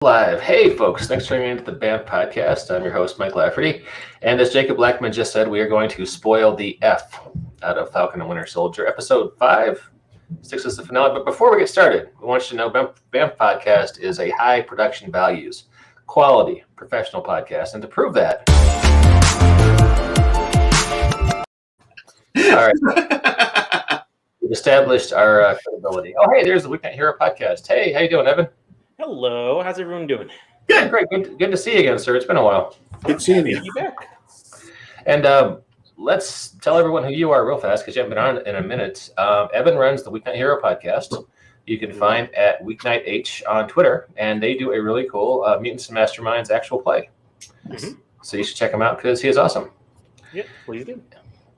Live. Hey, folks. Thanks for tuning into the BAM podcast. I'm your host, Mike Lafferty. And as Jacob Blackman just said, we are going to spoil the F out of Falcon and Winter Soldier. Episode 5, 6 is the finale. But before we get started, we want you to know BAM podcast is a high production values, quality, professional podcast. And to prove that, all right, we've established our credibility. Oh, hey, there's the Weeknight Hero podcast. Hey, how you doing, Evan? Hello, how's everyone doing? Good, great. Good to see you again, sir. It's been a while. Good seeing you. You back? And let's tell everyone who you are real fast because you haven't been on in a minute. Evan runs the Weeknight Hero podcast. You can find at Weeknight H on Twitter, and they do a really cool Mutants and Masterminds actual play. Mm-hmm. So you should check him out because he is awesome. Yeah, please do.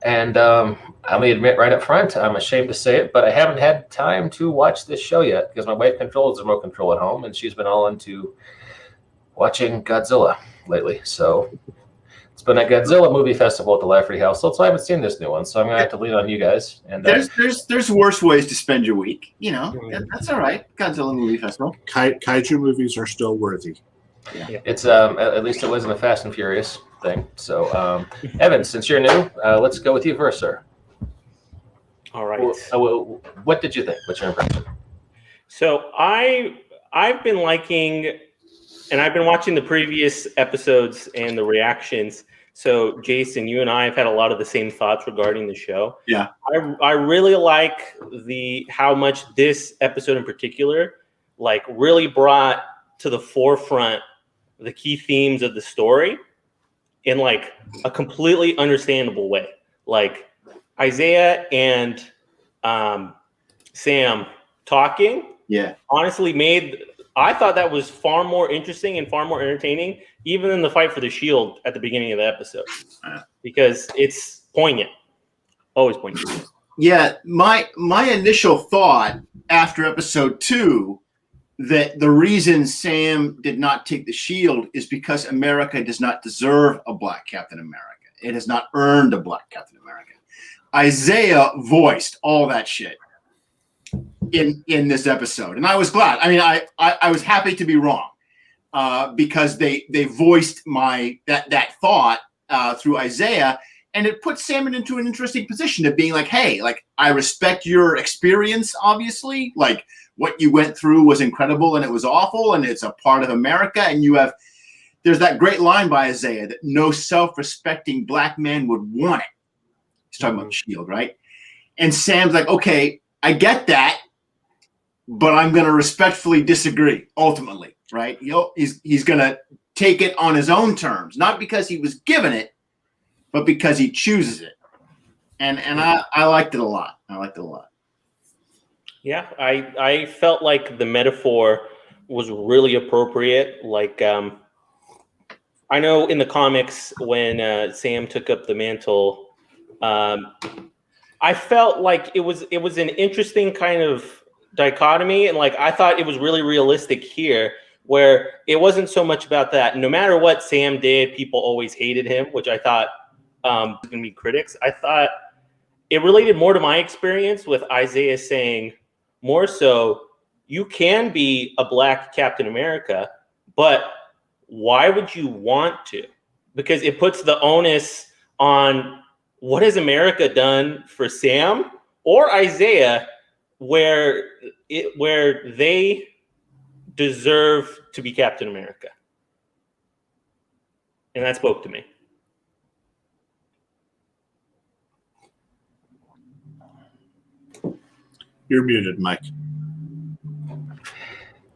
And I'm going to admit right up front, I'm ashamed to say it, but I haven't had time to watch this show yet because my wife controls the remote control at home, and she's been all into watching Godzilla lately. So it's been a Godzilla movie festival at the Lafferty household, so I haven't seen this new one. So I'm going to have to lean on you guys. And there's worse ways to spend your week. You know, that's all right. Godzilla movie festival. Kaiju movies are still worthy. Yeah. It's at least it wasn't a Fast and Furious thing. So, Evan, since you're new, let's go with you first, sir. All right. What did you think? What's your impression? So I've been liking, and I've been watching the previous episodes and the reactions. So Jason, you and I have had a lot of the same thoughts regarding the show. Yeah. I really like how much this episode in particular, like, really brought to the forefront the key themes of the story in like a completely understandable way. Like Isaiah and Sam talking, honestly I thought that was far more interesting and far more entertaining, even than the fight for the shield at the beginning of the episode, because it's poignant, always poignant. Yeah, my initial thought after episode 2 that the reason Sam did not take the shield is because America does not deserve a black Captain America. It has not earned a black Captain America. Isaiah voiced all that shit in this episode, and I was glad. I mean, I was happy to be wrong because they voiced that thought through Isaiah, and it put Sam into an interesting position of being like, hey, like, I respect your experience, obviously, like, what you went through was incredible and it was awful and it's a part of America. And there's that great line by Isaiah that no self-respecting black man would want it. He's talking about the shield, right? And Sam's like, okay, I get that, but I'm going to respectfully disagree ultimately, right? He's going to take it on his own terms, not because he was given it, but because he chooses it. And I liked it a lot. Yeah, I felt like the metaphor was really appropriate. Like, I know in the comics when Sam took up the mantle, I felt like it was an interesting kind of dichotomy, and like I thought it was really realistic here, where it wasn't so much about that. No matter what Sam did, people always hated him, which I thought was going to be critics. I thought it related more to my experience with Isaiah saying, more so, you can be a black Captain America, but why would you want to? Because it puts the onus on what has America done for Sam or Isaiah, where they deserve to be Captain America. And that spoke to me. You're muted, Mike.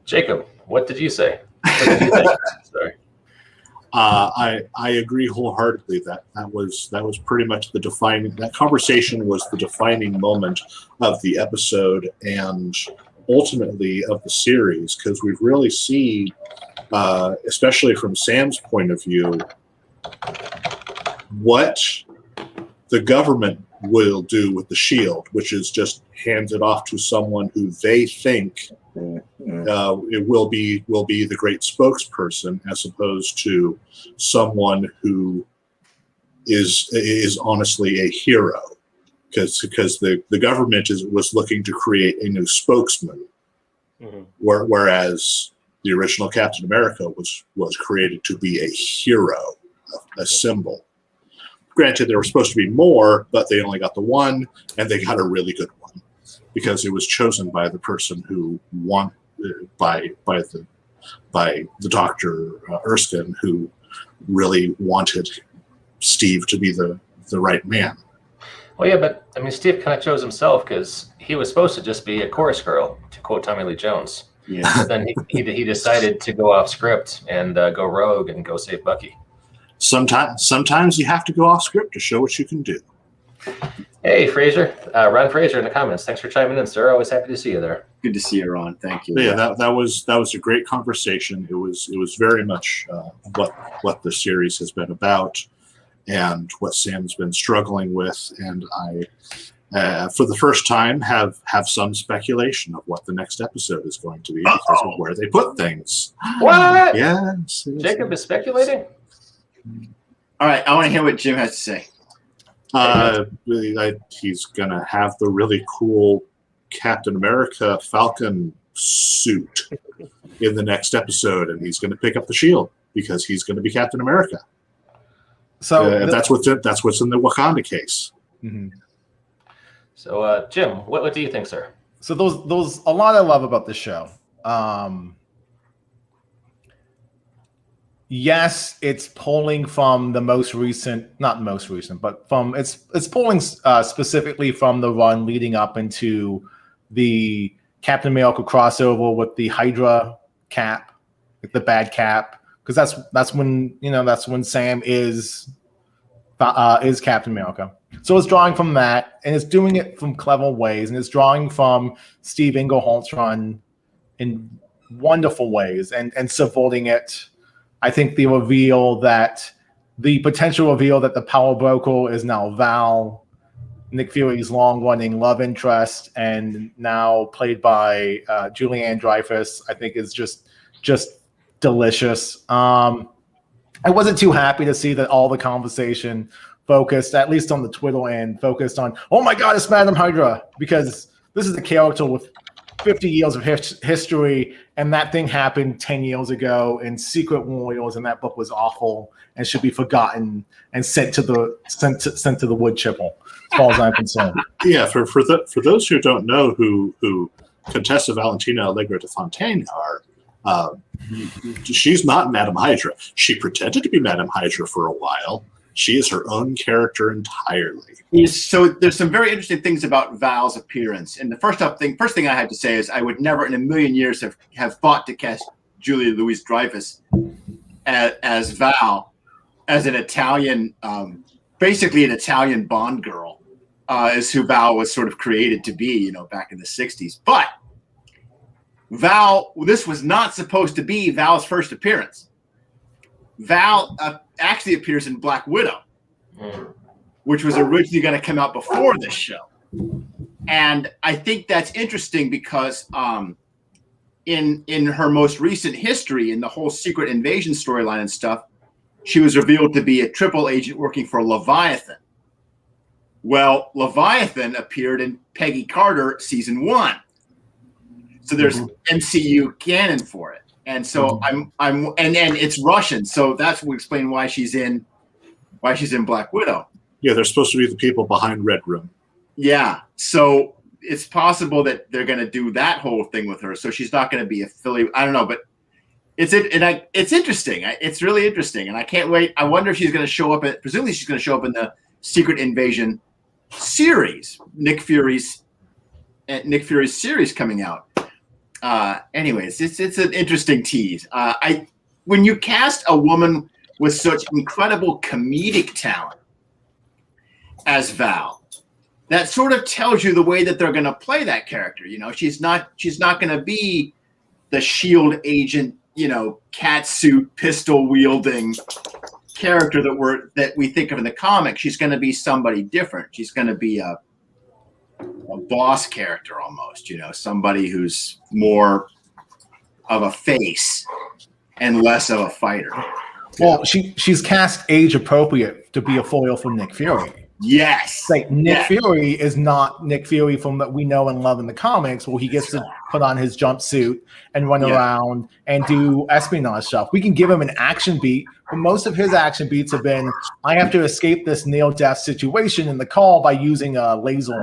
Jacob, what did you say? What did you think? Sorry. I agree wholeheartedly that was pretty much that conversation was the defining moment of the episode and ultimately of the series, because we've really seen, especially from Sam's point of view, what the government will do with the shield, which is just hand it off to someone who they think it will be the great spokesperson, as opposed to someone who is honestly a hero, because the government was looking to create a new spokesman, whereas The original Captain America was created to be a hero, a symbol. Granted, there were supposed to be more, but they only got the one, and they got a really good one because it was chosen by the person who by the Dr. Erskine, who really wanted Steve to be the right man. Well, yeah, but I mean, Steve kind of chose himself because he was supposed to just be a chorus girl, to quote Tommy Lee Jones. Yeah. But then he decided to go off script and go rogue and go save Bucky. Sometimes you have to go off script to show what you can do. Hey, Fraser, Ron Fraser in the comments. Thanks for chiming in, sir. Always happy to see you there. Good to see you, Ron. Thank you. But yeah, that was a great conversation. It was very much what the series has been about and what Sam's been struggling with. And I, for the first time, have some speculation of what the next episode is going to be because of where they put things. What? Yes. Jacob is speculating? All right, I want to hear what Jim has to say. He's going to have the really cool Captain America Falcon suit in the next episode, and he's going to pick up the shield because he's going to be Captain America. So that's what's in the Wakanda case. Mm-hmm. So, Jim, what do you think, sir? So those a lot I love about the show. Yes, it's pulling from the most recent, not most recent, but from it's pulling specifically from the run leading up into the Captain America crossover with the Hydra Cap, with the bad Cap, because that's when Sam is Captain America. So it's drawing from that, and it's doing it from clever ways, and it's drawing from Steve Englehart's run in wonderful ways, and subverting it. I think the potential reveal that the power broker is now Val, Nick Fury's long-running love interest, and now played by Julianne Dreyfus, I think is just delicious. I wasn't too happy to see that all the conversation focused, at least on the Twitter end, focused on, oh my God, it's Madam Hydra, because this is a character with 50 years of history, and that thing happened 10 years ago in Secret Warriors, and that book was awful and should be forgotten and sent to the wood chipper, as far as I'm concerned. Yeah, for those who don't know who Contessa Valentina Allegra de Fontaine are, she's not Madam Hydra. She pretended to be Madam Hydra for a while. She is her own character entirely. So there's some very interesting things about Val's appearance. And the first thing I had to say is I would never in a million years have thought to cast Julia Louis-Dreyfus as Val, as an Italian, basically an Italian Bond girl, is who Val was sort of created to be, back in the 60s. But Val, this was not supposed to be Val's first appearance. Val actually appears in Black Widow, which was originally going to come out before this show. And I think that's interesting because in her most recent history, in the whole Secret Invasion storyline and stuff, she was revealed to be a triple agent working for Leviathan. Well, Leviathan appeared in Peggy Carter season 1. So there's MCU canon for it. And so and it's Russian, so that's will explain why she's in Black Widow. Yeah, they're supposed to be the people behind Red Room. Yeah, so it's possible that they're going to do that whole thing with her. So she's not going to be affiliated. I don't know, but it's interesting. It's really interesting, and I can't wait. I wonder if she's going to show up presumably she's going to show up in the Secret Invasion series, Nick Fury's series coming out. Anyways, it's an interesting tease. When you cast a woman with such incredible comedic talent as Val, that sort of tells you the way that they're going to play that character. She's not going to be the SHIELD agent, cat suit, pistol wielding character that we think of in the comics. She's going to be somebody different. She's going to be a boss character almost, somebody who's more of a face and less of a fighter. Well, she's cast age appropriate to be a foil for Nick Fury. Yes. Like Nick Fury is not Nick Fury from that we know and love in the comics, where he gets to put on his jumpsuit and run around and do espionage stuff. We can give him an action beat, but most of his action beats have been, I have to escape this near-death situation in the call by using a laser,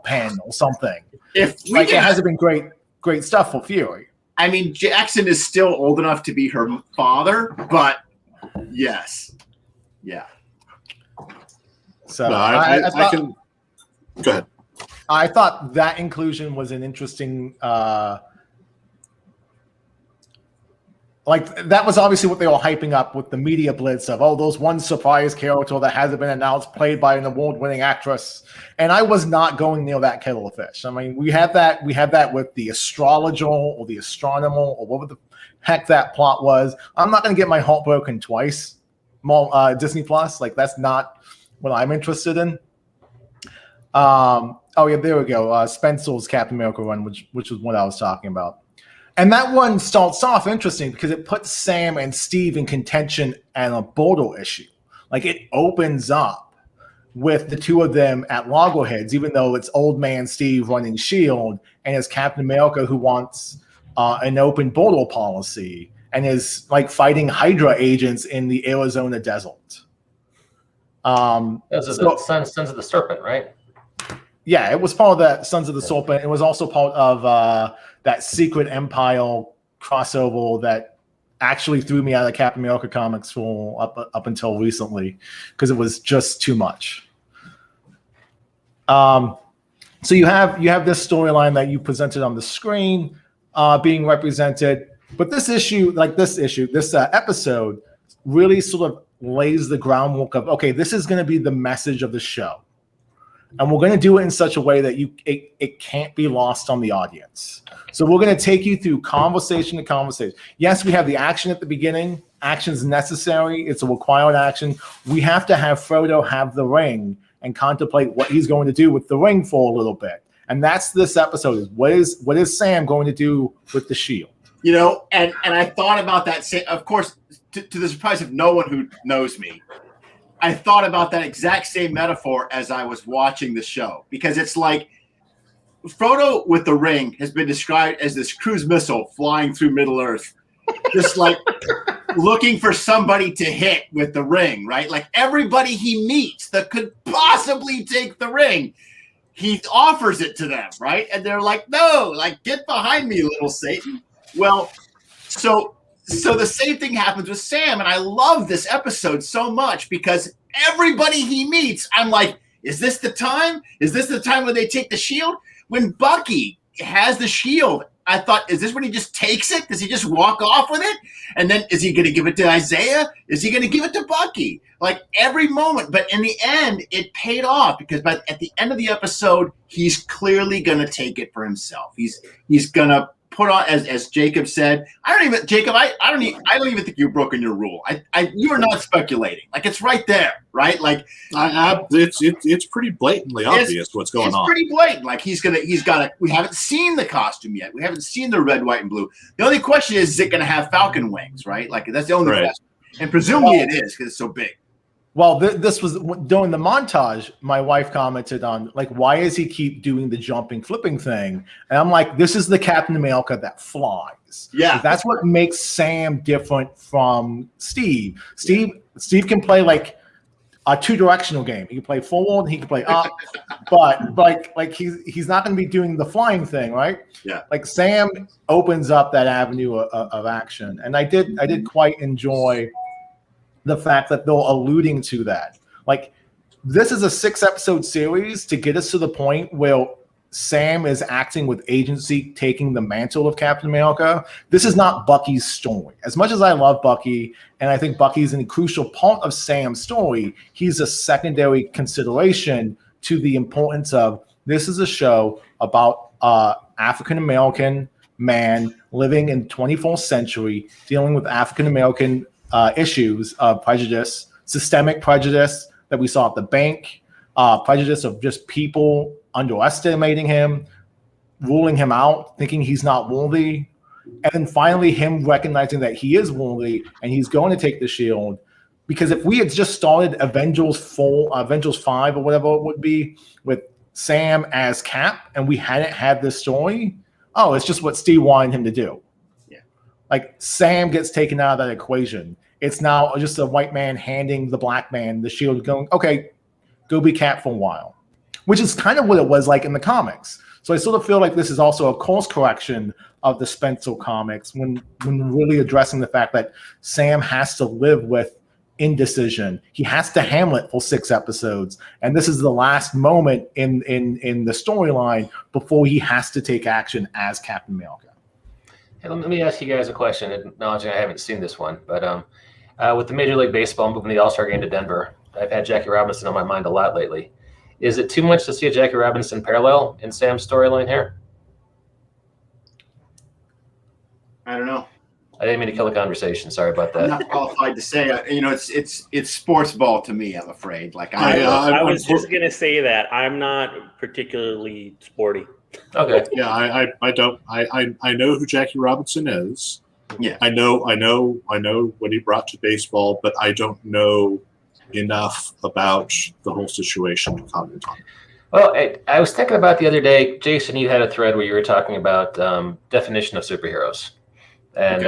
pen or something. It hasn't been great stuff for Fury. I mean, Jackson is still old enough to be her father, but yes. Yeah. So I can go ahead. I thought that inclusion was an interesting that was obviously what they were hyping up with the media blitz of, those one surprise character that hasn't been announced, played by an award-winning actress. And I was not going near that kettle of fish. I mean, we had that with the astrologer or the astronomer or whatever the heck that plot was. I'm not going to get my heart broken twice. Disney Plus, that's not what I'm interested in. There we go. Spencer's Captain America run, which was what I was talking about. And that one starts off interesting because it puts Sam and Steve in contention and a border issue. It opens up with the two of them at loggerheads, even though it's old man Steve running S.H.I.E.L.D. and it's Captain America who wants an open border policy and is fighting Hydra agents in the Arizona desert. Those are the Sons of the Serpent, right? Yeah, it was part of that Sons of the Serpent. It was also part of that Secret Empire crossover that actually threw me out of Captain America comics for up until recently because it was just too much. So you have this storyline that you presented on the screen being represented, but this episode really sort of lays the groundwork of, okay, this is going to be the message of the show. And we're going to do it in such a way that it can't be lost on the audience. So we're going to take you through conversation to conversation. Yes, we have the action at the beginning. Action's necessary. It's a required action. We have to have Frodo have the ring and contemplate what he's going to do with the ring for a little bit. And that's this episode. What is Sam going to do with the shield? And I thought about that. Of course, to the surprise of no one who knows me, I thought about that exact same metaphor as I was watching the show, because it's like Frodo with the ring has been described as this cruise missile flying through Middle Earth, just looking for somebody to hit with the ring, right? Everybody he meets that could possibly take the ring, he offers it to them, right? And they're like, no, get behind me, little Satan. Well, so the same thing happens with Sam, and I love this episode so much because everybody he meets, I'm like, is this the time? Is this the time when they take the shield? When Bucky has the shield, I thought, is this when he just takes it? Does he just walk off with it? And then is he going to give it to Isaiah? Is he going to give it to Bucky? Every moment. But in the end, it paid off because at the end of the episode, he's clearly going to take it for himself. He's going to put on, as Jacob said. I don't even think you've broken your rule. You are not speculating. It's right there, right? It's pretty blatantly obvious what's going on. It's pretty blatant. We haven't seen the costume yet. We haven't seen the red, white, and blue. The only question is it going to have falcon wings, right? That's the only question. And presumably it is because it's so big. Well, this was during the montage. My wife commented on why does he keep doing the jumping, flipping thing? And I'm like, this is the Captain America that flies. Yeah, that's what makes Sam different from Steve. Steve can play a two-directional game. He can play forward, he can play up, but he's not going to be doing the flying thing, right? Yeah. Sam opens up that avenue of action, and I did quite enjoy the fact that they're alluding to that. This is a 6-episode series to get us to the point where Sam is acting with agency, taking the mantle of Captain America. This is not Bucky's story. As much as I love Bucky, and I think Bucky's a crucial part of Sam's story, he's a secondary consideration to the importance of this is a show about African-American man living in 24th century, dealing with African-American issues of prejudice, systemic prejudice that we saw at the bank, prejudice of just people underestimating him, ruling him out, thinking he's not worthy, and then finally him recognizing that he is worthy and he's going to take the shield Because if we had just started Avengers 5 or whatever it would be with Sam as Cap, and we hadn't had this story, it's just what Steve wanted him to do. Yeah. Like Sam gets taken out of that equation. It's now just a white man handing the black man the shield, going, okay, go be Cap for a while, which is kind of what it was like in the comics. So I sort of feel like this is also a course correction of the Spencer comics when really addressing the fact that Sam has to live with indecision. He has to Hamlet for 6 episodes, and this is the last moment in the storyline before he has to take action as Captain America. Hey, let me ask you guys a question, acknowledging I haven't seen this one, but with the Major League Baseball moving the All-Star game to Denver, I've had Jacky Robinson on my mind a lot lately. Is it too much to see a Jacky Robinson parallel in Sam's storyline here? I don't know. I didn't mean to kill the conversation. Sorry about I'm that. not qualified to say. It's sports ball to me. I'm afraid. Like I was just gonna say that I'm not particularly sporty. Okay. Yeah, I don't. I know who Jacky Robinson is. Yeah. I know what he brought to baseball, but I don't know enough about the whole situation to comment on it. Well, I was thinking about the other day, Jason, you had a thread where you were talking about definition of superheroes. And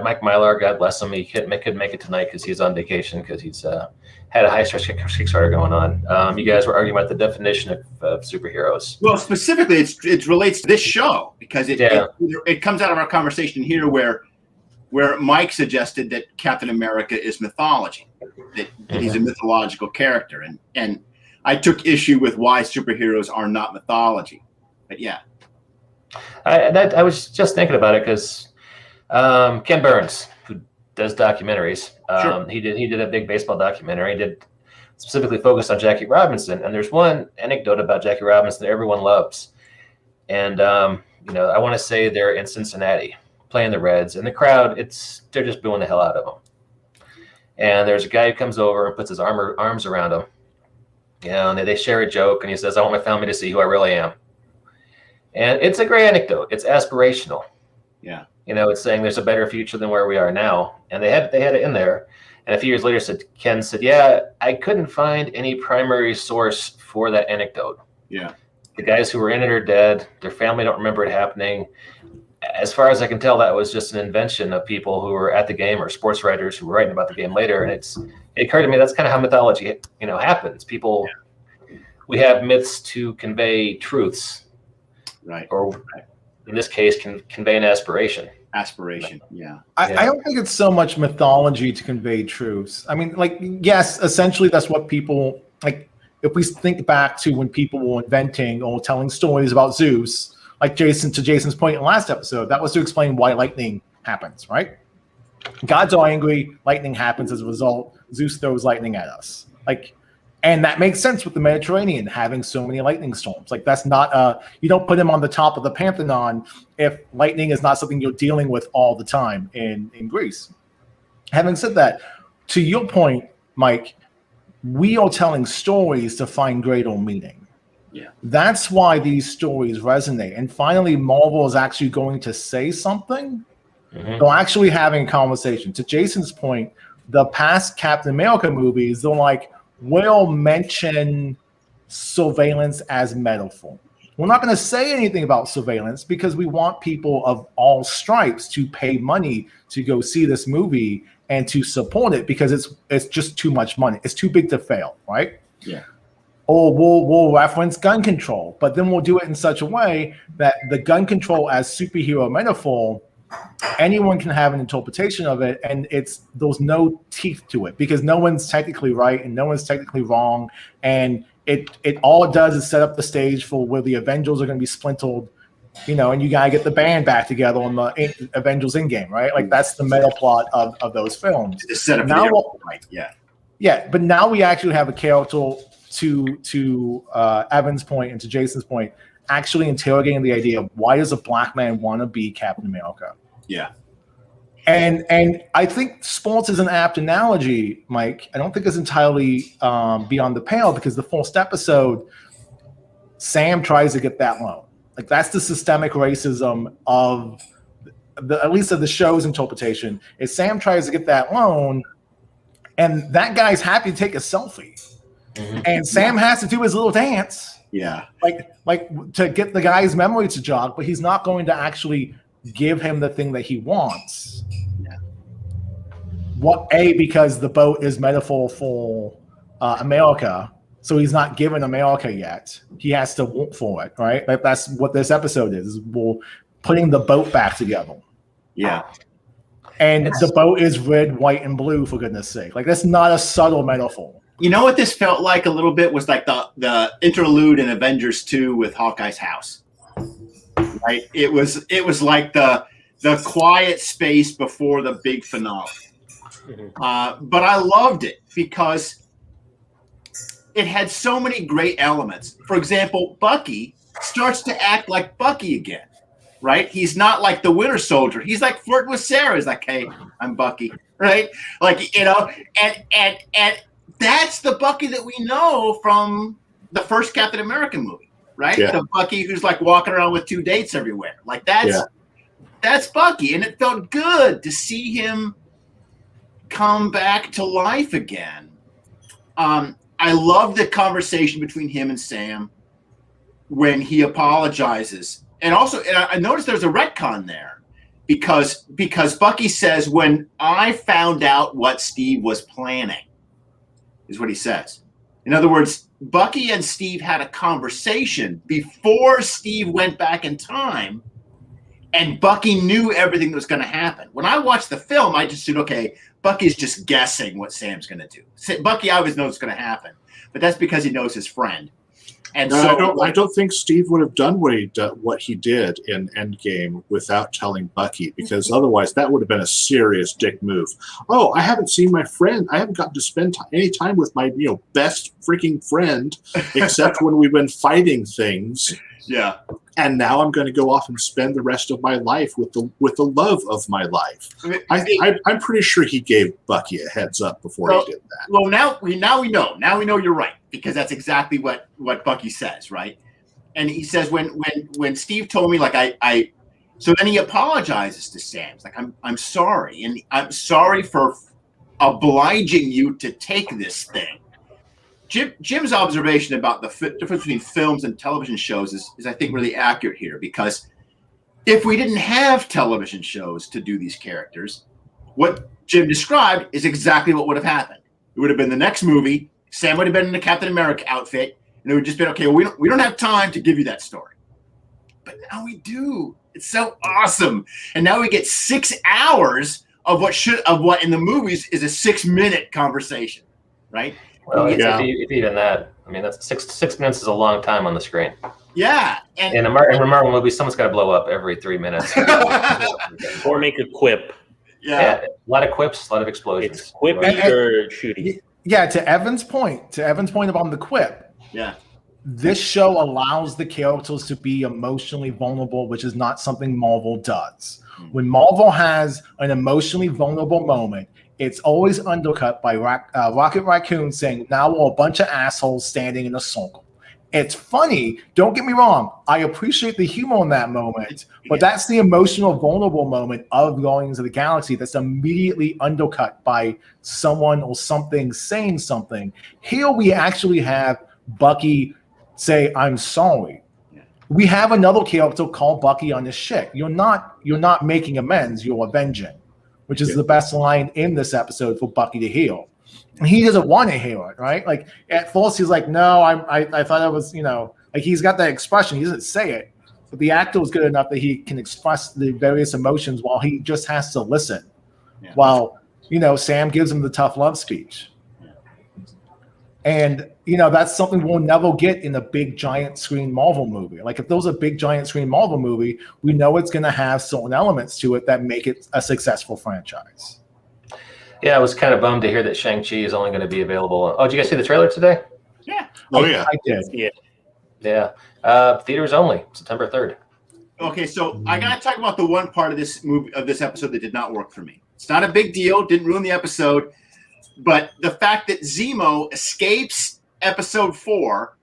Mike Mylar, God bless him, he couldn't make it tonight because he's on vacation because he's had a high-stress Kickstarter going on. You guys were arguing about the definition of superheroes. Well, specifically, it relates to this show because it comes out of our conversation here where Mike suggested that Captain America is mythology, that he's a mythological character, and I took issue with why superheroes are not mythology. But yeah, I was just thinking about it because Ken Burns, who does documentaries, Sure. he did a big baseball documentary. He did specifically focused on Jacky Robinson, and there's one anecdote about Jacky Robinson that everyone loves, and I want to say they're in Cincinnati playing the Reds, and the crowd, they're just booing the hell out of him. And there's a guy who comes over and puts his arms around him, and they share a joke, and he says, "I want my family to see who I really am." And it's a great anecdote. It's aspirational. yeah, It's saying there's a better future than where we are now, and they had it in there. And a few years later, Ken said, "Yeah, I couldn't find any primary source for that anecdote. yeah, The guys who were in it are dead. Their family don't remember it happening. As far as I can tell, that was just an invention of people who were at the game or sports writers who were writing about the game later." And it occurred to me that's kind of how mythology, happens. People, we have myths to convey truths, right. or in this case, can convey an aspiration. Aspiration, yeah. I don't think it's so much mythology to convey truths. I mean, like, yes, essentially that's what people, like, if we think back to when people were inventing or telling stories about Zeus, like Jason's point in the last episode, that was to explain why lightning happens, right? Gods are angry, lightning happens as a result. Zeus throws lightning at us. And that makes sense with the Mediterranean having so many lightning storms. Like, that's not you don't put him on the top of the Pantheon if lightning is not something you're dealing with all the time in Greece. Having said that, to your point, Mike, we are telling stories to find greater meaning. Yeah. That's why these stories resonate. And finally, Marvel is actually going to say something. They're actually having a conversation. To Jason's point, the past Captain America movies, they're like, we'll mention surveillance as metaphor. We're not going to say anything about surveillance because we want people of all stripes to pay money to go see this movie and to support it because it's just too much money. It's too big to fail, right? Yeah. Or we'll reference gun control, but then we'll do it in such a way that the gun control as superhero metaphor, anyone can have an interpretation of it, and there's no teeth to it because no one's technically right and no one's technically wrong, and it all it does is set up the stage for where the Avengers are going to be splintered, and you gotta get the band back together on the Avengers Endgame, right? Like, that's the meta plot of those films. The setup, Now, right? Yeah, yeah, but now we actually have a character to Evan's point and to Jason's point, actually interrogating the idea of why does a black man want to be Captain America? yeah, And I think sports is an apt analogy, Mike. I don't think it's entirely beyond the pale because the first episode, Sam tries to get that loan. Like, that's the systemic racism of at least of the show's interpretation, is Sam tries to get that loan, and that guy's happy to take a selfie, and Sam has to do his little dance, like to get the guy's memory to jog, but he's not going to actually give him the thing that he wants. Because the boat is metaphor for America, so he's not given America yet. He has to work for it, right? Like that's what this episode is. We're putting the boat back together. Yeah. And the boat is red, white, and blue, for goodness sake. Like, that's not a subtle metaphor. You know what this felt like a little bit was like the interlude in Avengers 2 with Hawkeye's house. Right? It was like the quiet space before the big finale. But I loved it because it had so many great elements. For example, Bucky starts to act like Bucky again, right? He's not like the Winter Soldier. He's like flirting with Sarah. He's like, hey, I'm Bucky, right? Like, you know, and that's the Bucky that we know from the first Captain America movie, right? Yeah. The Bucky who's like walking around with 2 dates everywhere. Like that's Bucky. And it felt good to see him come back to life again. I love the conversation between him and Sam when he apologizes. And also, I noticed there's a retcon there because Bucky says, when I found out what Steve was planning, is what he says. In other words, Bucky and Steve had a conversation before Steve went back in time, and Bucky knew everything that was going to happen. When I watched the film, I just said, okay, Bucky's just guessing what Sam's going to do. Bucky always knows what's going to happen, but that's because he knows his friend. And so I don't think Steve would have done what he did in Endgame without telling Bucky, because otherwise that would have been a serious dick move. Oh, I haven't seen my friend. I haven't gotten to spend any time with my best freaking friend, except when we've been fighting things. Yeah. And now I'm going to go off and spend the rest of my life with the love of my life. I'm pretty sure he gave Bucky a heads up before he did that. Well, now we know. Now we know you're right, because that's exactly what Bucky says, right? And he says when Steve told me, like, so then he apologizes to Sam. It's like, I'm sorry, and I'm sorry for obliging you to take this thing. Jim's observation about the difference between films and television shows is I think really accurate here, because if we didn't have television shows to do these characters, what Jim described is exactly what would have happened. It would have been the next movie. Sam would have been in the Captain America outfit, and it would just been, okay, well, we don't have time to give you that story. But now we do. It's so awesome. And now we get 6 hours of what in the movies is a 6-minute conversation, right? Well, if even that, I mean, that's 6 minutes is a long time on the screen. Yeah, and in a Marvel movie, someone's got to blow up every 3 minutes, or make a quip. Yeah, a lot of quips, a lot of explosions. It's quippy or shooty. Yeah, to Evan's point about the quip. Yeah, this show allows the characters to be emotionally vulnerable, which is not something Marvel does. When Marvel has an emotionally vulnerable moment, it's always undercut by Rocket Raccoon saying, now we're a bunch of assholes standing in a circle. It's funny. Don't get me wrong. I appreciate the humor in that moment, but that's the emotional, vulnerable moment of Guardians of the Galaxy that's immediately undercut by someone or something saying something. Here we actually have Bucky say, I'm sorry. We have another character called Bucky on this shit. You're not making amends, you're avenging, which is the best line in this episode for Bucky to hear. And he doesn't want to hear it, right? Like, at first he's like, no, I thought I was, like, he's got that expression. He doesn't say it, but the actor is good enough that he can express the various emotions while he just has to listen. Yeah. While, Sam gives him the tough love speech. Yeah. And, that's something we'll never get in a big giant screen Marvel movie. Like, if there's a big giant screen Marvel movie, we know it's going to have certain elements to it that make it a successful franchise. Yeah, I was kind of bummed to hear that Shang-Chi is only going to be available. Oh, did you guys see the trailer today? Yeah. Oh, yeah. I did. Yeah. Theaters only, September 3rd. Okay, so I got to talk about the one part of this movie, of this episode, that did not work for me. It's not a big deal, didn't ruin the episode, but the fact that Zemo escapes episode 4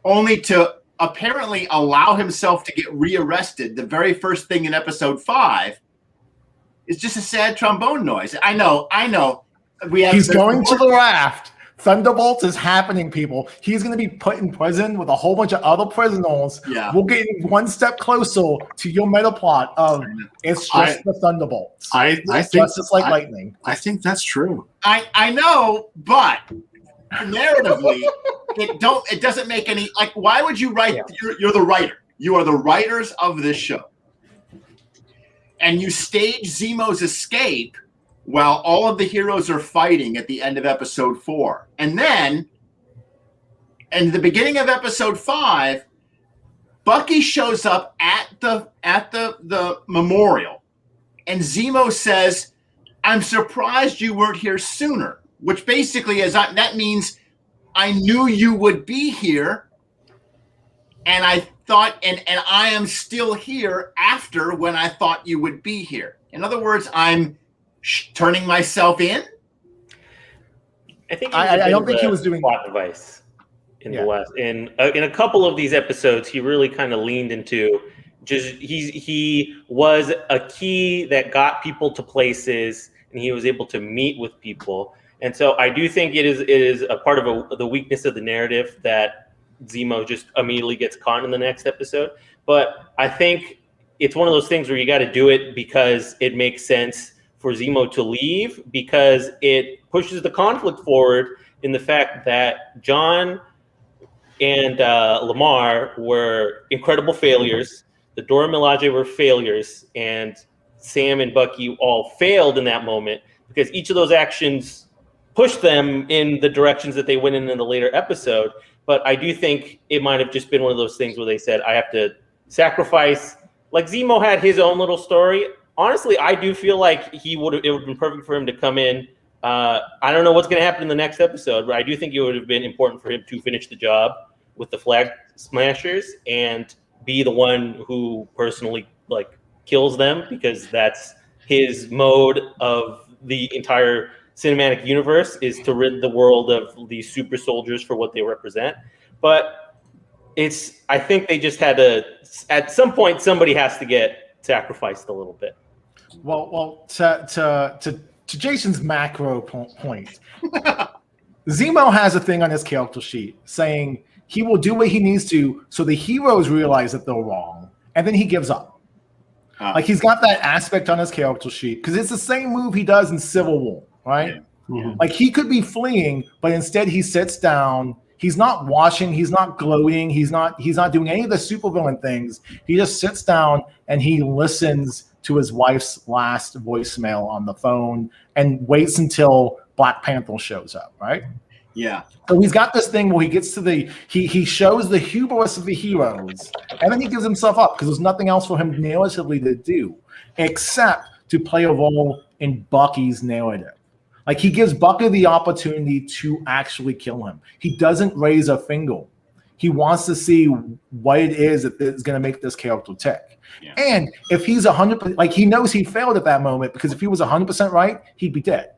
only to apparently allow himself to get rearrested the very first thing in episode 5 is just a sad trombone noise. I know. He's going to the raft. Thunderbolts is happening, people. He's going to be put in prison with a whole bunch of other prisoners. Yeah. We're getting one step closer to your meta plot of it's just the Thunderbolts. I think Justice like lightning. I think that's true. I know, but narratively, it doesn't make any, like, why would you write? You're the writer. You are the writers of this show. And you stage Zemo's escape while all of the heroes are fighting at the end of episode 4. And then, in the beginning of episode 5, Bucky shows up at the memorial, and Zemo says, "I'm surprised you weren't here sooner," which basically that means I knew you would be here, and I thought, and I am still here after when I thought you would be here. In other words, I'm turning myself in. I think I don't think he was doing plot device in the last in a couple of these episodes. He really kind of leaned into just he was a key that got people to places, and he was able to meet with people. And so I do think it is a part of the weakness of the narrative that Zemo just immediately gets caught in the next episode. But I think it's one of those things where you got to do it because it makes sense for Zemo to leave, because it pushes the conflict forward in the fact that John and Lamar were incredible failures. The Dora Milaje were failures, and Sam and Bucky all failed in that moment because each of those actions pushed them in the directions that they went in the later episode. But I do think it might have just been one of those things where they said, I have to sacrifice. Like Zemo had his own little story. Honestly, I do feel like it would have been perfect for him to come in. I don't know what's going to happen in the next episode, but I do think it would have been important for him to finish the job with the Flag Smashers and be the one who personally kills them, because that's his mode of the entire cinematic universe, is to rid the world of these super soldiers for what they represent. But I think they just had to, at some point, somebody has to get sacrificed a little bit. Well, to Jason's macro point, Zemo has a thing on his character sheet saying he will do what he needs to so the heroes realize that they're wrong, and then he gives up. Like, he's got that aspect on his character sheet because it's the same move he does in Civil War, right? Yeah. Mm-hmm. Like, he could be fleeing, but instead he sits down. He's not watching. He's not gloating. He's not doing any of the supervillain things. He just sits down and he listens to his wife's last voicemail on the phone and waits until Black Panther shows up, right? Yeah. So he's got this thing where he gets to he shows the hubris of the heroes, and then he gives himself up because there's nothing else for him narratively to do except to play a role in Bucky's narrative. Like, he gives Bucky the opportunity to actually kill him. He doesn't raise a finger. He wants to see what it is that is going to make this character tick. Yeah. And if he's 100%, like, he knows he failed at that moment, because if he was 100% right, he'd be dead.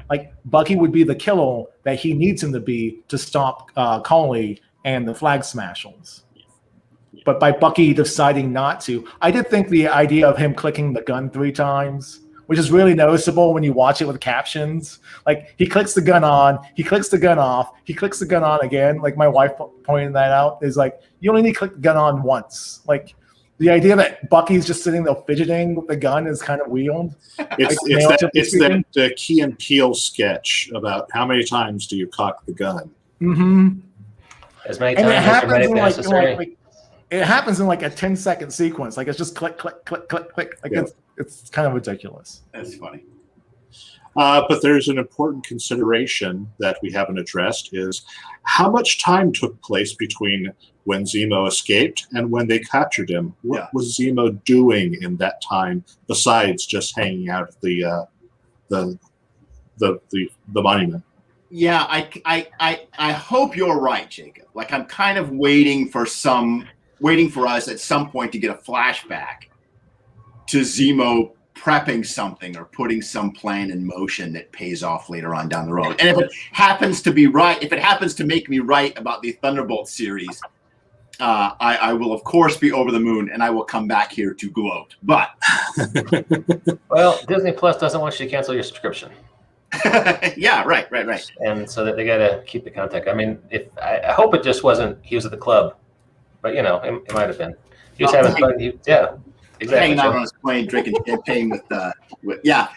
Like, Bucky would be the killer that he needs him to be to stop Coley and the Flag Smashers. But by Bucky deciding not to, I did think the idea of him clicking the gun 3 times, which is really noticeable when you watch it with captions. Like, he clicks the gun on, he clicks the gun off, he clicks the gun on again. Like, my wife pointed that out, is like, you only need to click the gun on once. Like, the idea that Bucky's just sitting there fidgeting with the gun is kind of weird. It's that Key and Peele sketch about how many times do you cock the gun. Mm-hmm. As many times as are necessary. It happens in like a 10-second sequence. Like, it's just click, click, click, click, click. Like, it's kind of ridiculous. That's funny. But there's an important consideration that we haven't addressed, is how much time took place between when Zemo escaped and when they captured him. What was Zemo doing in that time besides just hanging out at the monument? Yeah, I hope you're right, Jacob. Like, I'm kind of waiting for us at some point to get a flashback to Zemo prepping something or putting some plan in motion that pays off later on down the road. And if it happens to be right, if it happens to make me right about the Thunderbolt series, I will, of course, be over the moon, and I will come back here to gloat. But well, Disney Plus doesn't want you to cancel your subscription. Yeah, right. and so that they got to keep the contact. I mean, I hope it just wasn't he was at the club, but it might have been. He was having fun. Yeah, exactly. Hanging out on his plane, drinking champagne with yeah.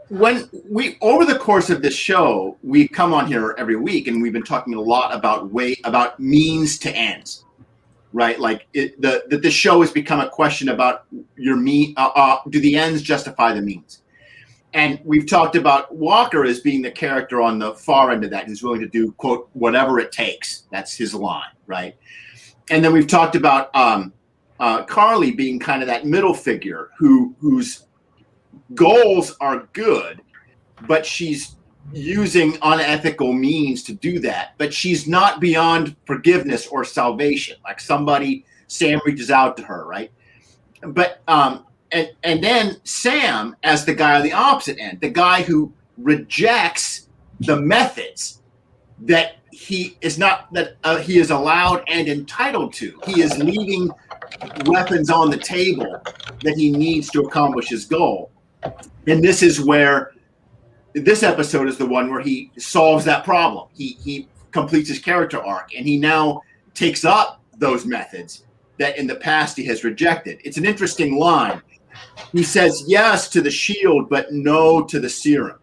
When we over the course of this show, we come on here every week, and we've been talking a lot about means to ends, right? Like the show has become a question about your do the ends justify the means? And we've talked about Walker as being the character on the far end of that, who's willing to do, quote, whatever it takes. That's his line, right? And then we've talked about Carly being kind of that middle figure whose goals are good, but she's using unethical means to do that. But she's not beyond forgiveness or salvation. Like Sam reaches out to her, right? But and then Sam as the guy on the opposite end, the guy who rejects the methods that he is allowed and entitled to. He is leaving weapons on the table that he needs to accomplish his goal. And this is where this episode is the one where he solves that problem. He completes his character arc, and he now takes up those methods that in the past he has rejected. It's an interesting line. He says yes to the shield, but no to the serum.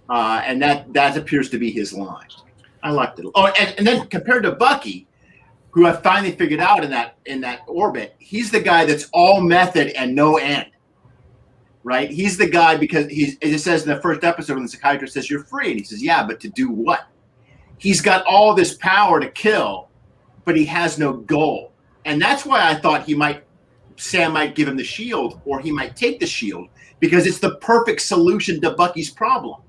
And that appears to be his line. I liked it. Oh, and then compared to Bucky, who I finally figured out in that orbit, he's the guy that's all method and no end. Right? He's the guy because it says in the first episode when the psychiatrist says you're free, and he says, yeah, but to do what? He's got all this power to kill, but he has no goal. And that's why I thought Sam might give him the shield, or he might take the shield, because it's the perfect solution to Bucky's problem.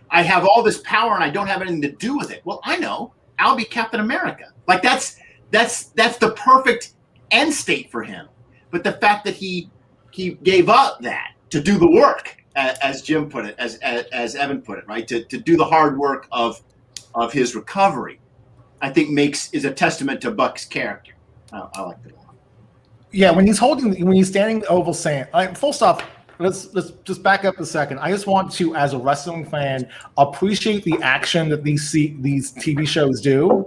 I have all this power and I don't have anything to do with it. Well, I know. I'll be Captain America. Like that's the perfect end state for him. But the fact that he gave up that to do the work, as Jim put it, as Evan put it, right? To do the hard work of his recovery, I think is a testament to Buck's character. I like it a lot. Yeah, when he's standing over Sam, full stop. Let's just back up a second. I just want to, as a wrestling fan, appreciate the action that these TV shows do.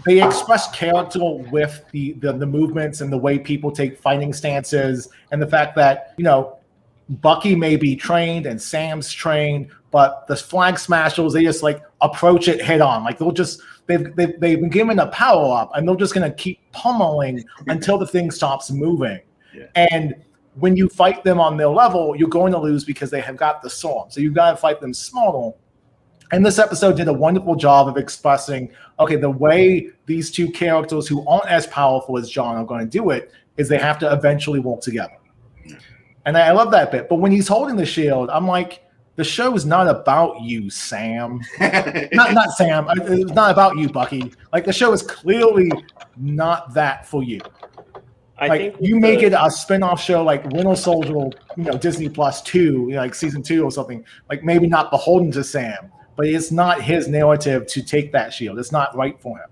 They express character with the movements and the way people take fighting stances, and the fact that Bucky may be trained and Sam's trained, but the flag smashers, they just like approach it head on. Like they've been given a power up, and they're just gonna keep pummeling until the thing stops moving. Yeah. And when you fight them on their level, you're going to lose because they have got the sword. So you've got to fight them smaller. And this episode did a wonderful job of expressing, okay, the way these two characters who aren't as powerful as John are going to do it is they have to eventually work together. And I love that bit. But when he's holding the shield, I'm like, the show is not about you, Sam. not Sam. It's not about you, Bucky. Like, the show is clearly not that for you. I think you make it a spin-off show like Winter Soldier, Disney Plus 2, like season 2 or something. Like, maybe not beholden to Sam, but it's not his narrative to take that shield. It's not right for him.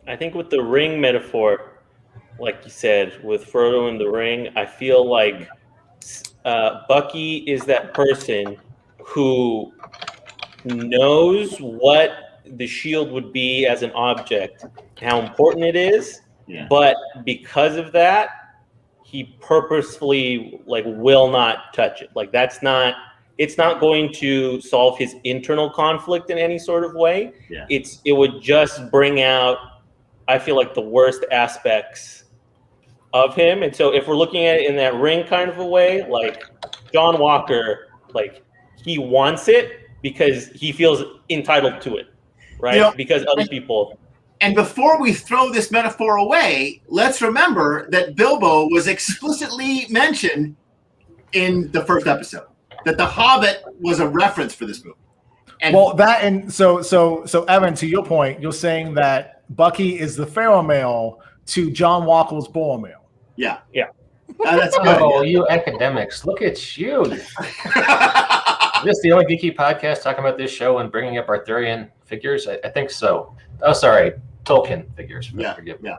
I think with the ring metaphor, like you said, with Frodo in the ring, I feel like Bucky is that person who knows what the shield would be as an object, how important it is. Yeah. But because of that, he purposefully will not touch it. Like, it's not going to solve his internal conflict in any sort of way. Yeah. It would just bring out, I feel like, the worst aspects of him. And so if we're looking at it in that ring kind of a way, like John Walker, he wants it because he feels entitled to it, right? Because other people. And before we throw this metaphor away, let's remember that Bilbo was explicitly mentioned in the first episode, that the Hobbit was a reference for this movie. And so Evan, to your point, you're saying that Bucky is the Faramir to John Walker's Boromir. Yeah. That's good. Oh, you academics, look at you. Is this the only geeky podcast talking about this show and bringing up Arthurian figures? I think so. Oh, sorry, Tolkien figures. Forgive me.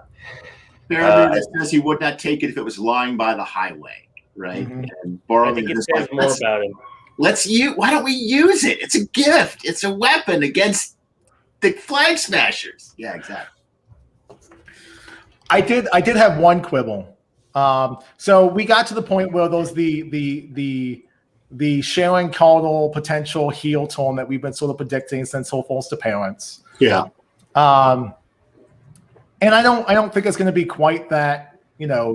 Faramir says he would not take it if it was lying by the highway. right? Mhm. And I borrowing think it this, says more about him. why don't we use it? It's a gift. It's a weapon against the flag smashers. Yeah, exactly. I did have one quibble. So we got to the point where those the Sharon Cardle potential heel tone that we've been sort of predicting since Who Falls to Parents. Yeah. And I don't think it's going to be quite that,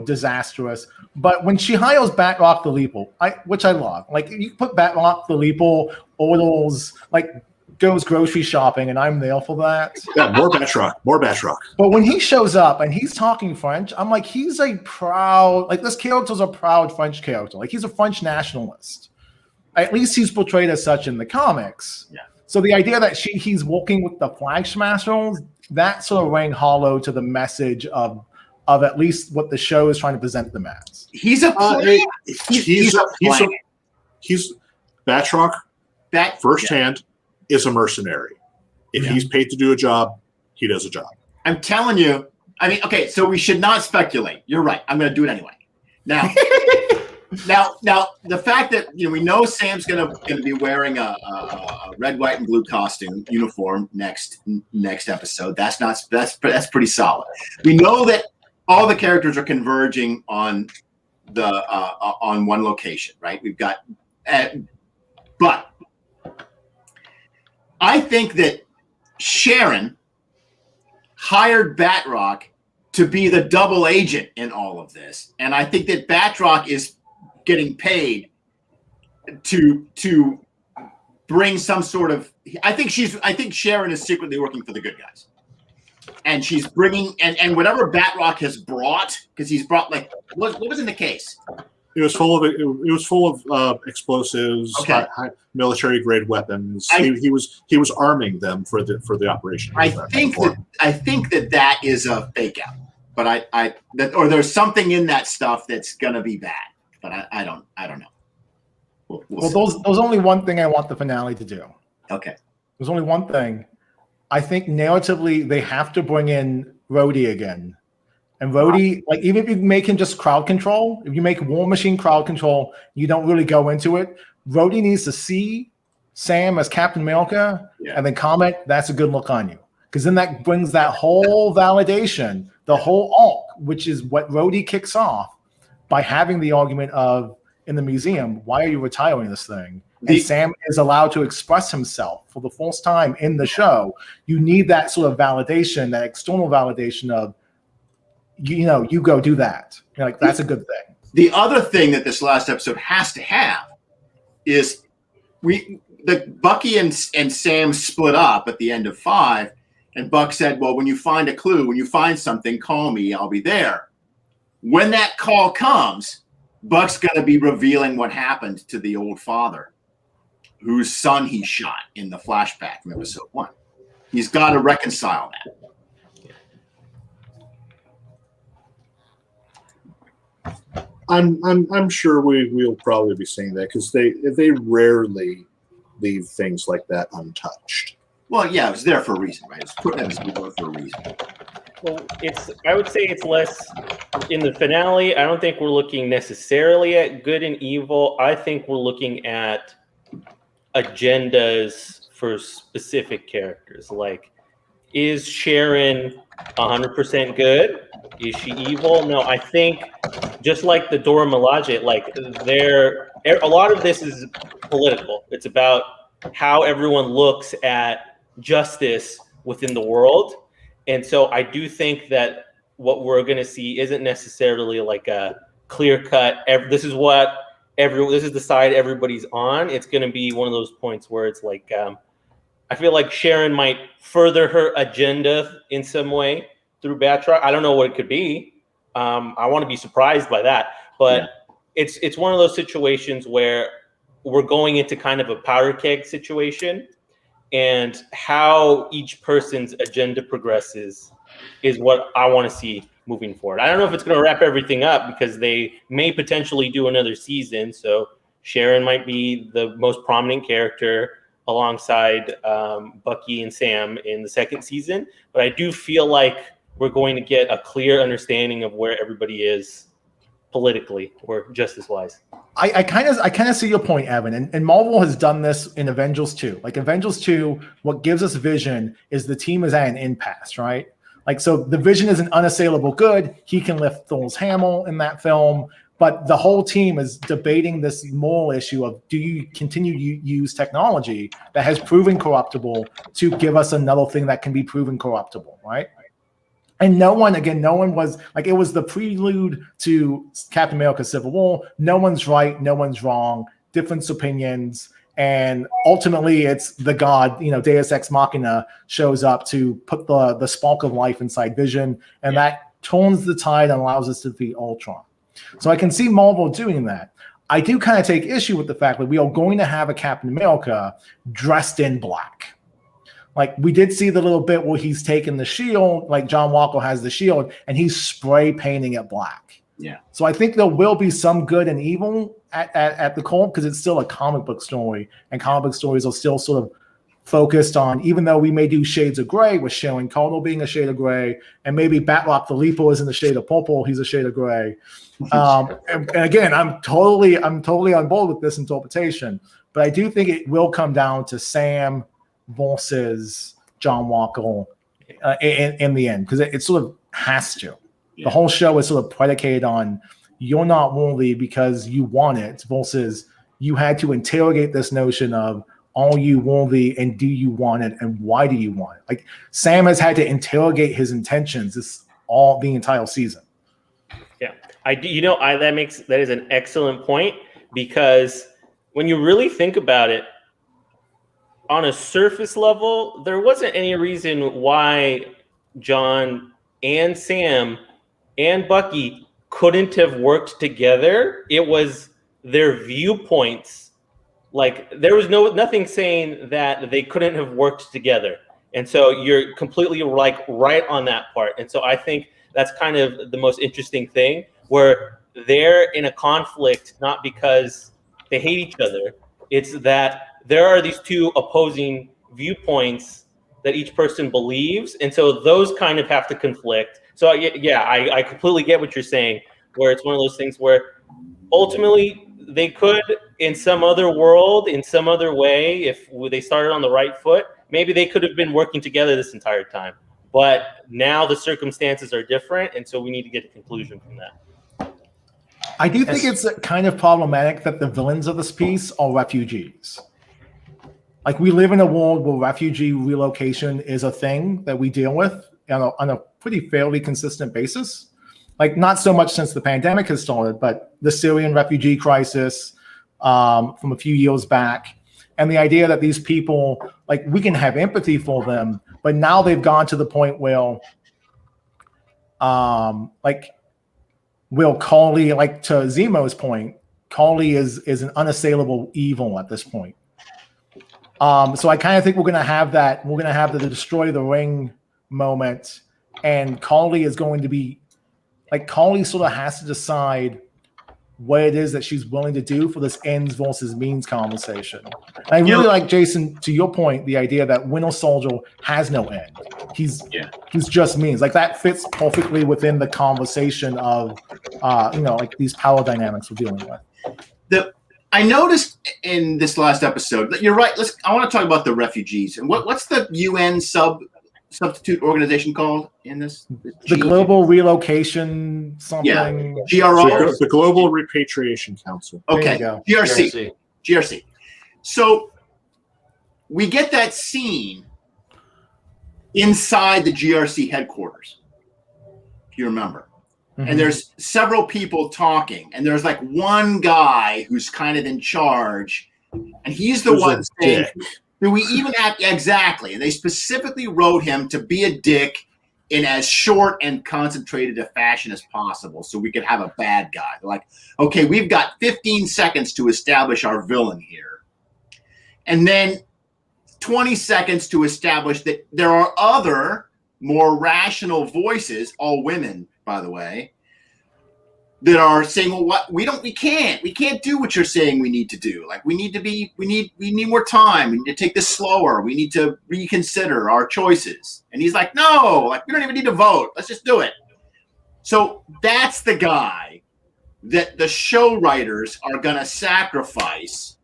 disastrous. But when she hires Batroc Filippo, which I love, like you put Batroc Filippo, Odals, like goes grocery shopping, and I'm there for that. Yeah, more Batroc. But when he shows up and he's talking French, I'm like, he's a proud, like this character's a proud French character. Like he's a French nationalist. At least he's portrayed as such in the comics. Yeah. So the idea that he's working with the flag smashers, that sort of rang hollow to the message of at least what the show is trying to present them as. He's a player. He's a player. He's Batroc That firsthand is a mercenary. If he's paid to do a job, he does a job. I'm telling you. I mean, okay, so we should not speculate. You're right. I'm going to do it anyway. Now, now, the fact that we know Sam's going to be wearing a red, white, and blue costume uniform next episode. That's pretty solid. We know that all the characters are converging on on one location, right? We've got, but I think that Sharon hired Batroc to be the double agent in all of this, and I think that Batroc is getting paid to bring some sort of. I think Sharon is secretly working for the good guys, and she's bringing and whatever Batroc has brought, because he's brought like what was in the case. It was full of explosives, Okay. high military grade weapons. He was arming them for the operation. I think that is a fake out, but or there's something in that stuff that's gonna be bad, but I don't know. We'll see. There's only one thing I want the finale to do. Okay. There's only one thing. I think narratively they have to bring in Rhodey again. And Rhodey, like even if you make him just crowd control, if you make War Machine crowd control, you don't really go into it. Rhodey needs to see Sam as Captain America and then comment, that's a good look on you. Because then that brings that whole validation, the whole arc, which is what Rhodey kicks off by having the argument of, in the museum, why are you retiring this thing? And Sam is allowed to express himself for the first time in the show. You need that sort of validation, that external validation of, you go do that. You're like, that's a good thing. The other thing that this last episode has to have is the Bucky and Sam split up at the end of 5, and Buck said, well, when you find a clue, when you find something, call me, I'll be there. When that call comes, Buck's going to be revealing what happened to the old father, whose son he shot in the flashback from episode 1. He's got to reconcile that. I'm sure we'll probably be seeing that because they rarely leave things like that untouched. Well, yeah, it was there for a reason, right? It's put as for a reason. Well, I would say it's less in the finale. I don't think we're looking necessarily at good and evil. I think we're looking at agendas for specific characters. Like, is Sharon 100% good? Is she evil? No, I think just like the Dora Milaje, like a lot of this is political. It's about how everyone looks at justice within the world. And so I do think that what we're going to see isn't necessarily like a clear cut. This is the side everybody's on. It's going to be one of those points where it's like, I feel like Sharon might further her agenda in some way through Batroc. I don't know what it could be. I want to be surprised by that, but it's one of those situations where we're going into kind of a powder keg situation, and how each person's agenda progresses is what I want to see moving forward. I don't know if it's going to wrap everything up because they may potentially do another season. So Sharon might be the most prominent character alongside Bucky and Sam in the second season. But I do feel like we're going to get a clear understanding of where everybody is politically or justice-wise. I kind of see your point, Evan, and Marvel has done this in Avengers 2. Like Avengers 2, what gives us Vision is the team is at an impasse, right? Like, so the Vision is an unassailable good. He can lift Thor's hammer in that film, but the whole team is debating this moral issue of, do you continue to use technology that has proven corruptible to give us another thing that can be proven corruptible, right? And no one was like, it was the prelude to Captain America Civil War. No one's right, no one's wrong, different opinions. And ultimately it's the god, Deus Ex Machina shows up to put the spark of life inside Vision. And that turns the tide and allows us to defeat Ultron. So I can see Marvel doing that. I do kind of take issue with the fact that we are going to have a Captain America dressed in black. Like, we did see the little bit where he's taking the shield, like John Walker has the shield, and he's spray painting it black. Yeah. So I think there will be some good and evil at the core, because it's still a comic book story, and comic book stories are still sort of focused on, even though we may do shades of gray with Sharon Carter being a shade of gray, and maybe Batroc the Leaper is in the shade of purple, he's a shade of gray. And again, I'm totally on board with this interpretation, but I do think it will come down to Sam versus John Walker in the end, because it sort of has to. Yeah. The whole show is sort of predicated on you're not worthy because you want it, versus you had to interrogate this notion of, are you worthy and do you want it and why do you want it? Like, Sam has had to interrogate his intentions the entire season. Yeah, that is an excellent point, because when you really think about it, on a surface level, there wasn't any reason why John and Sam and Bucky couldn't have worked together. It was their viewpoints. Like, there was nothing saying that they couldn't have worked together. And so you're completely right on that part. And so I think that's kind of the most interesting thing, where they're in a conflict, not because they hate each other. It's that there are these two opposing viewpoints that each person believes. And so those kind of have to conflict. So yeah, I completely get what you're saying, where it's one of those things where ultimately they could, in some other world, in some other way, if they started on the right foot, maybe they could have been working together this entire time. But now the circumstances are different, and so we need to get a conclusion from that. I do think it's kind of problematic that the villains of this piece are refugees. Like, we live in a world where refugee relocation is a thing that we deal with on a pretty fairly consistent basis. Like, not so much since the pandemic has started, but the Syrian refugee crisis from a few years back. And the idea that these people, like, we can have empathy for them, but now they've gone to the point where, Carly, like, to Zemo's point, Carly is an unassailable evil at this point. So I kind of think we're going to have that. We're going to have the destroy the ring moment, and Carly is going to be, like, Carly sort of has to decide what it is that she's willing to do for this ends versus means conversation. And I really like, Jason, to your point, the idea that Winter Soldier has no end. He's just means. Like, that fits perfectly within the conversation of, like, these power dynamics we're dealing with. I noticed in this last episode that you're right. I want to talk about the refugees and what's the UN substitute organization called in this? The Global Relocation something. Yeah, GRO. The Global Repatriation Council. Okay, GRC. So we get that scene inside the GRC headquarters, if you remember. And there's several people talking, and there's like one guy who's kind of in charge, and he's the one saying, do we even have, exactly. And they specifically wrote him to be a dick in as short and concentrated a fashion as possible so we could have a bad guy. They're like, okay, we've got 15 seconds to establish our villain here. And then 20 seconds to establish that there are other more rational voices, all women, by the way, that are saying, well, we can't do what you're saying we need to do. Like, we need more time. We need to take this slower. We need to reconsider our choices. And he's like, no, like, we don't even need to vote. Let's just do it. So that's the guy that the show writers are going to sacrifice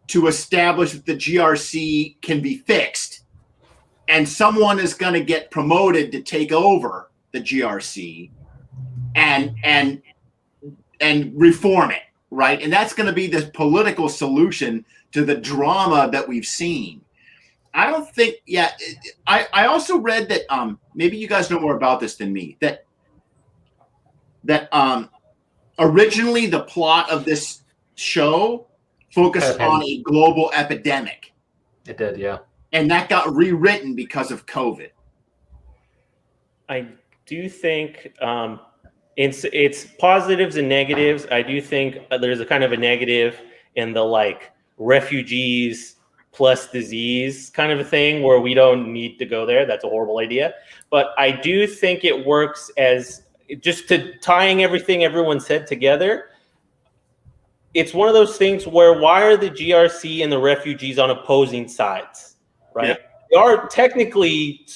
to establish that the GRC can be fixed, and someone is going to get promoted to take over the GRC and reform it, right? And that's going to be the political solution to the drama that we've seen. I don't think. Yeah, I also read that maybe you guys know more about this than me. That originally the plot of this show focused on a global epidemic. It did, yeah. And that got rewritten because of COVID. I do think it's positives and negatives. I do think there's a kind of a negative in the like refugees plus disease kind of a thing where we don't need to go there. That's a horrible idea. But I do think it works as just to tying everything everyone said together. It's one of those things where why are the GRC and the refugees on opposing sides, right? Yeah. They are technically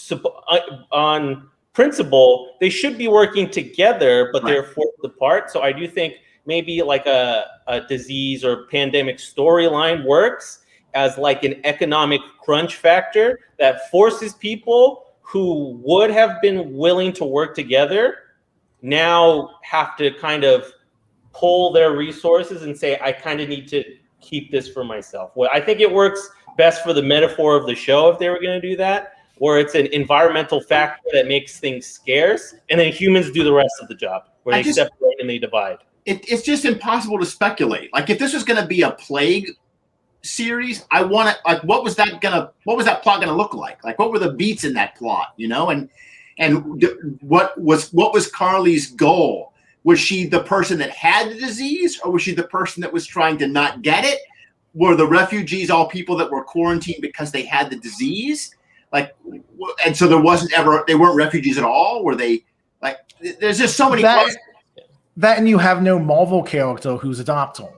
on principle, they should be working together, but they're forced apart. So I do think maybe like a disease or pandemic storyline works as like an economic crunch factor that forces people who would have been willing to work together now have to kind of pull their resources and say, I kind of need to keep this for myself. Well, I think it works best for the metaphor of the show if they were going to do that, where it's an environmental factor that makes things scarce, and then humans do the rest of the job, where they separate and they divide. It's just impossible to speculate. Like if this was going to be a plague series, I want to like what was that plot gonna look like? Like what were the beats in that plot, you know? And what was Carly's goal? Was she the person that had the disease, or was she the person that was trying to not get it? Were the refugees all people that were quarantined because they had the disease? Like, and so they weren't refugees at all? Were they like? There's just so many questions. That and you have no Marvel character who's adoptable.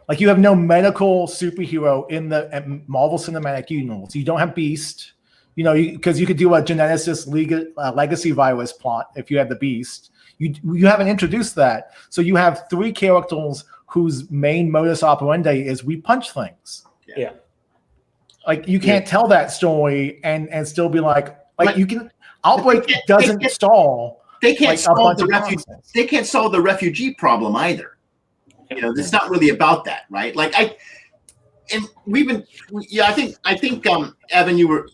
Like you have no medical superhero in the Marvel Cinematic Universe. You don't have Beast, you know, because you could do a geneticist legacy virus plot if you had the Beast. You haven't introduced that. So you have three characters whose main modus operandi is we punch things. Yeah. Like you can't tell that story and still be like you can. Outbreak doesn't stall. They can't solve the refugee. They can't solve the refugee problem either. You know, it's not really about that, right? Like I think Evan, you were,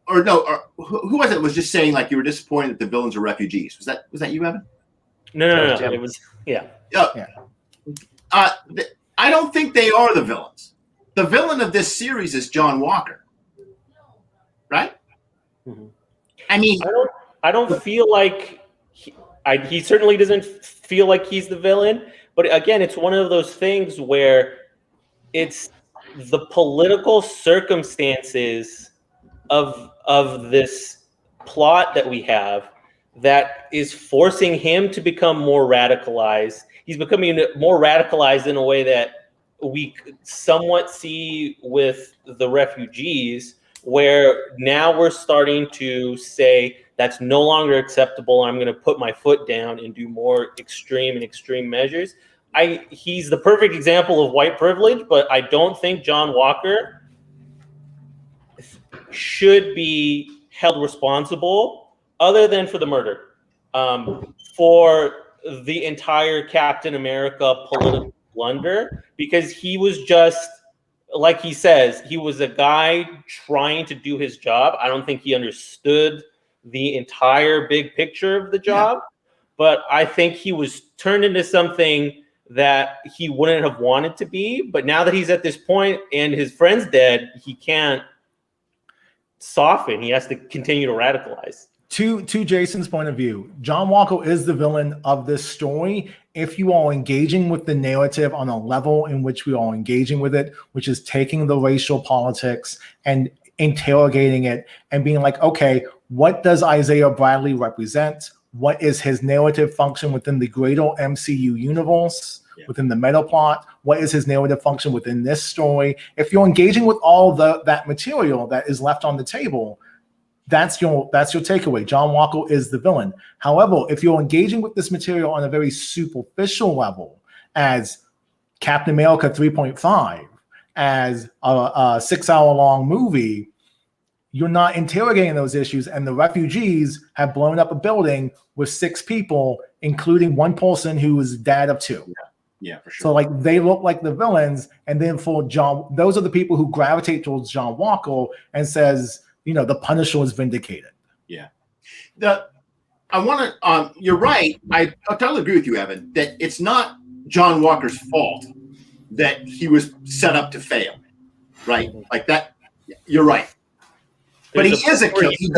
or no, or who was it? Was just saying like you were disappointed that the villains are refugees. Was that you, Evan? No. It was I don't think they are the villains. The villain of this series is John Walker, right? Mm-hmm. I mean, I don't feel like he certainly doesn't feel like he's the villain. But again, it's one of those things where it's the political circumstances of this plot that we have that is forcing him to become more radicalized. He's becoming more radicalized in a way that we somewhat see with the refugees, where now we're starting to say that's no longer acceptable. I'm going to put my foot down and do more extreme measures. He's the perfect example of white privilege, but I don't think John Walker should be held responsible other than for the murder, for the entire Captain America political blunder, because he was just, like he says, he was a guy trying to do his job. I don't think he understood the entire big picture of the job, but I think he was turned into something that he wouldn't have wanted to be. But now that he's at this point and his friend's dead, he can't soften. He has to continue to radicalize. To Jason's point of view, John Walker is the villain of this story if you are engaging with the narrative on a level in which we are engaging with it, which is taking the racial politics and interrogating it and being like, okay, what does Isaiah Bradley represent? What is his narrative function within the greater MCU universe, within the meta plot? What is his narrative function within this story? If you're engaging with all that material that is left on the table, That's your takeaway. John Walker is the villain. However, if you're engaging with this material on a very superficial level, as Captain America 3.5, as a 6-hour-long movie, you're not interrogating those issues. And the refugees have blown up a building with 6 people, including one person who is dad of 2. Yeah, for sure. So like they look like the villains, and then for John, those are the people who gravitate towards John Walker and says, the Punisher was vindicated. Yeah. I want to. You're right. I totally agree with you, Evan. That it's not John Walker's fault that he was set up to fail. Right? Like that. You're right. But he is a killer. He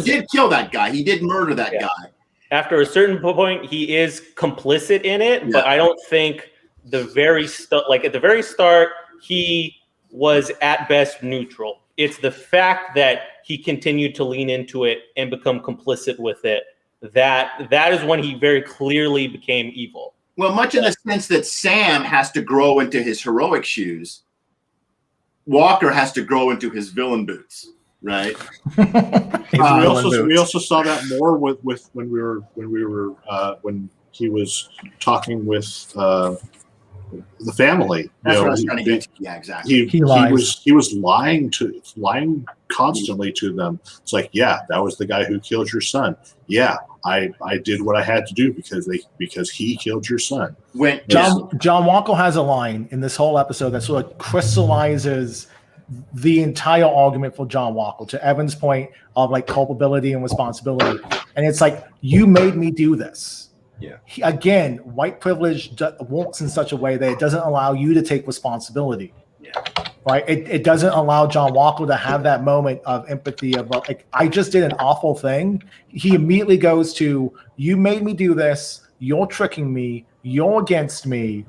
did kill that guy. He did murder that guy. After a certain point, he is complicit in it, but I don't think at the very start, he was at best neutral. It's the fact that he continued to lean into it and become complicit with it. That is when he very clearly became evil. Well, much in the sense that Sam has to grow into his heroic shoes, Walker has to grow into his villain boots. Right. We also saw that more with when he was talking with the family. That's what I was trying to get to. Yeah, exactly. He was lying constantly to them. It's like, yeah, that was the guy who killed your son. Yeah, I did what I had to do because he killed your son. When John Walker has a line in this whole episode that sort of crystallizes the entire argument for John Walker, to Evan's point of like culpability and responsibility. And it's like, you made me do this. Yeah. Again, white privilege works in such a way that it doesn't allow you to take responsibility. Yeah. Right. It doesn't allow John Walker to have that moment of empathy of like, I just did an awful thing. He immediately goes to, you made me do this. You're tricking me. You're against me.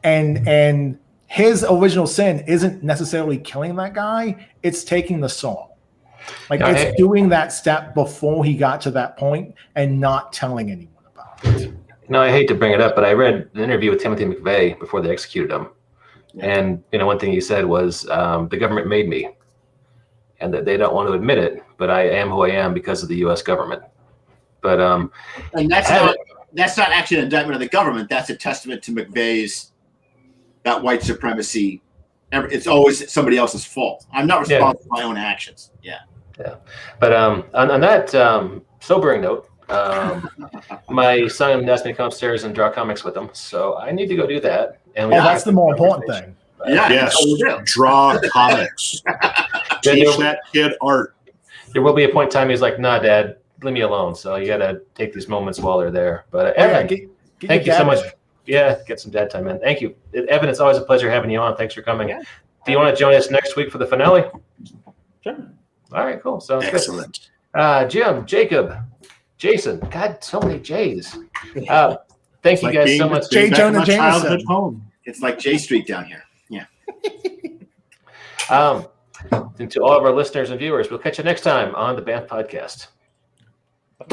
And his original sin isn't necessarily killing that guy. It's taking the song. Like it's doing that step before he got to that point and not telling anyone about it. I hate to bring it up, but I read an interview with Timothy McVeigh before they executed him. Yeah. And, one thing he said was, the government made me, and that they don't want to admit it, but I am who I am because of the U.S. government. But, and that's not actually an indictment of the government. That's a testament to McVeigh's that white supremacy. It's always somebody else's fault. I'm not responsible for my own actions. Yeah. But on that sobering note, my son asked me to come upstairs and draw comics with him, so I need to go do that. And that's the more important thing. Yes, draw comics. Teach that kid art. There will be a point in time he's like, "Nah, Dad, leave me alone." So you got to take these moments while they're there. But Evan, thank you so much. Yeah, get some dad time in. Thank you, Evan. It's always a pleasure having you on. Thanks for coming. Yeah. Do you want to join us next week for the finale? Sure. All right, cool. Sounds excellent. Good. Jim, Jacob, Jason. God, so many J's. Thank you guys so much. J. Jonah Jameson. It's like J Street down here. Yeah. And to all of our listeners and viewers, we'll catch you next time on the BAMF Podcast.